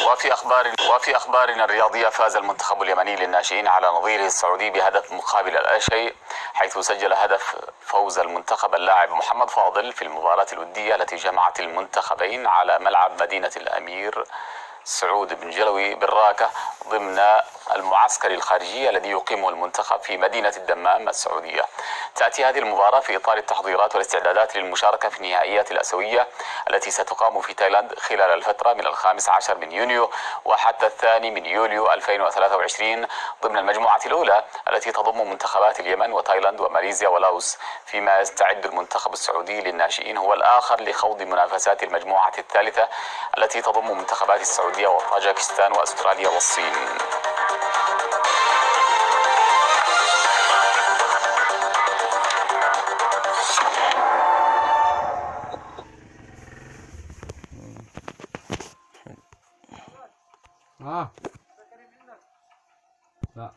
وفي أخبارنا الرياضية، فاز المنتخب اليمني للناشئين على نظيره السعودي بهدف مقابل لا شيء، حيث سجل هدف فوز المنتخب اللاعب محمد فاضل في المباراة الودية التي جمعت المنتخبين على ملعب مدينة الأمير سعود بن جلوي بالراكة ضمن المعسكر الخارجي الذي يقيمه المنتخب في مدينة الدمام السعودية. تأتي هذه المباراة في إطار التحضيرات والاستعدادات للمشاركة في النهائيات الآسيوية التي ستقام في تايلاند خلال الفترة من 15 من يونيو وحتى 2 من يوليو 2023 ضمن المجموعة الأولى التي تضم منتخبات اليمن وتايلاند وماليزيا ولاوس، فيما يستعد المنتخب السعودي للناشئين هو الآخر لخوض منافسات المجموعة الثالثة التي تضم منتخبات السعودية وطاجكستان وأستراليا والصين. لا